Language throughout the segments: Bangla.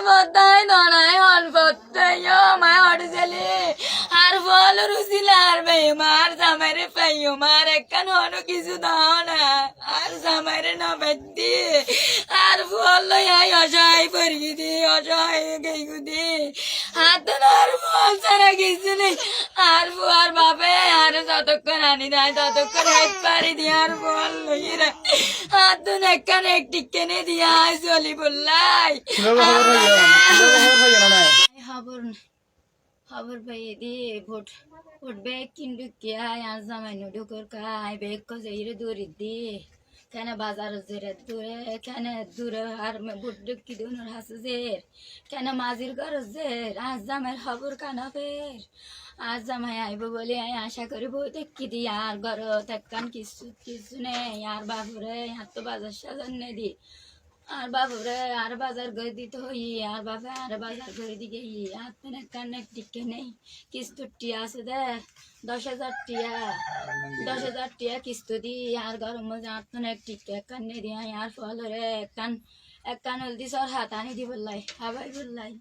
বদাই দনাই হল পত্তাইও মা অড়জলি আর বল রুসিলার বে মার জামাইরে পাইও মার একখান হনো কিছু দাও না আর জামাইরে না বেদি আর বল লই অসহায় পড়ি দি অসহায় গেইগু দি হাত আর বল সারা কিছু নেই আর বুয়ার বাপে আর যতক্ষণ আনি দেয় ততক্ষণ হাত পারি দি আর বল লই রে হাত একখান একটি কেনে দিয়া চলি বললাই খবর পাইয়ে দি ভোট ভোট বেগ কিন্তু কিয়া আর জামাই নুডুকর কাই বেগ কজেরে দূরে দি কেন বাজার জেরে দূরে কেন দূরে আর ভোট ডুকি দুনোর হাসে জের কেন মাঝির ঘর জের আজ জামাইয়ের খবর কানা ফের আজ জামাই আইব বলে আশা করি বই দেখি দি আর ঘর তেকান কিছু নেই আর বাবুরে আর তো বাজার সাজার নে দি আর বাবুরে আর বাজার করে দিতে হই আর বাবা আর বাজার করে দিকে আর তো কানে টিকে নেই কিস্তু টিয়া আছে দে 10,000 টিয়া 10,000 টিয়া কিস্তু দি আর গরম মজা আর তো টিকে কানে দিয়া আর ফলরে এক কান হলদি সর হাত আনি দি বললাই হাবাই বললাই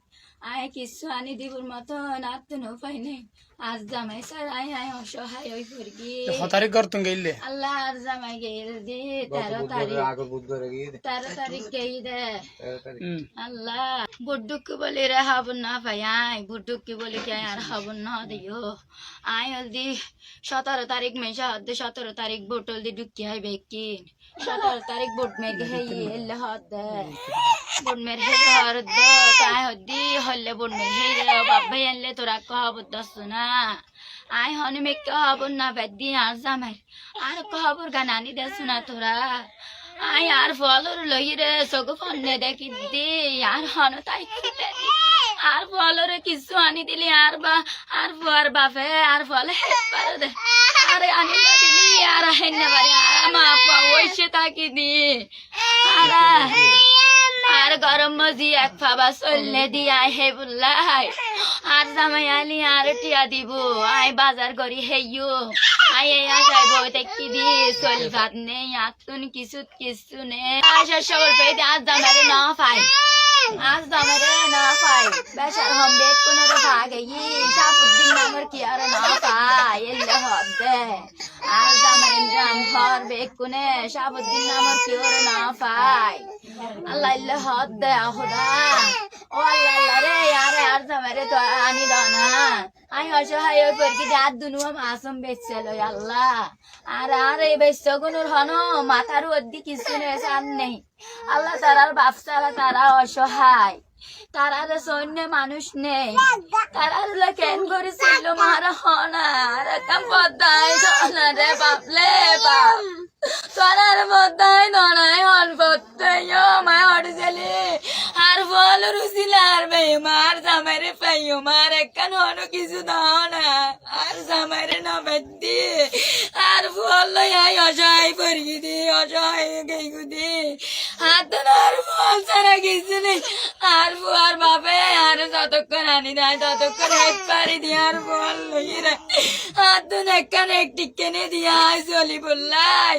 আয় কিছু আনি দিবর মতন আর তো পাই নেই আজ জামাই স্যার আয় অসহায় ওই পড়গি তারিখ করতুন গেইলে আল্লাহ আর জামাই গেল দি 13 তারিখ গেই দে আল্লাহ বুড্ডুকে বলে রে হাবন না ভাই আয় বুড্ডুকে বলে কে আর হাবন না দিও আয় হলদি 17 তারিখ মেশা হদ্দে 17 তারিখ বোতল দি ঢুকি আই বেকিন 17 তারিখ বোট মে গে এলে হদ্দে বোট মে হে হর দে তাই হদ্দি হলে বোট মে হে বাবা এলে তোরা কহব দস না আয় হনে মে কহব না বেদি আর জামাই আর কহবর গানানি দে শোনা তোরা আয় আর ফলর লই রে সগো ফন্নে দেখি দি আর হন তাই খুলে দি আর ফলরে কিছু আনি দিলি আর আর বাপে আর ফল হেত পারে দে আরে আনি দিলি আর হেন্নে বারে আর মা ওইসে তাকি দি আর গরম মজি এক ফাবা চললে দিয়া হে বুল্লাই আর জামাই আলি আর টিয়া দিব আই বাজার করি হেইও আই এই আশায় বই দেখি দি চল ভাত নেই আতুন কিছু নেই আশা সবল পেয়ে দি আজ জামাইরে না পাই আজ জামাইরে না পাই বেচার হম বেগ কোন ভাগে সাপুদ্দিন নামের কি আর না পাই এলে হদ্দে আর জামাইরে নাম হর বেগ কোনে সাপুদ্দিন নামের কি আর না পাই আল্লাহ ইল্লাহ হদ্দে আহুদা ও আল্লাহ রে আরে আর জামাইরে তো আনি দাও না আই অসহায় ওই পরকি দাঁত দুনুয়া মাসম বেচছিল আল্লাহ আর এই বেচগুনুর হন মাথার অদ্দি কিছু নেই আর নেই আল্লাহ তারার বাপসারা তারা অসহায় তারার সৈন্য মানুষ নেই তারার কেন করেছিল মারা হনা আর কাম পদ্মায় ধনা রে বাপলে বাপ তোরার পদ্মায় ধনায় হল পত্তাইও মা অড়জলি আর বল রুসিলার বে মার জামাইরে পাইও মার একখান হনো কিছু দাও না আর জামাইরে না বেদি আর বল লই অসহায় পড়ি দি অসহায় গেইগু দি হাত আর বল সারা কিছু নেই আর বুয়ার বাপে আর যতক্ষণ আনি দেয় ততক্ষণ হাত পারি দি আর বল লই রে হাত একখান একটি কেনে দিয়া চলি বললাই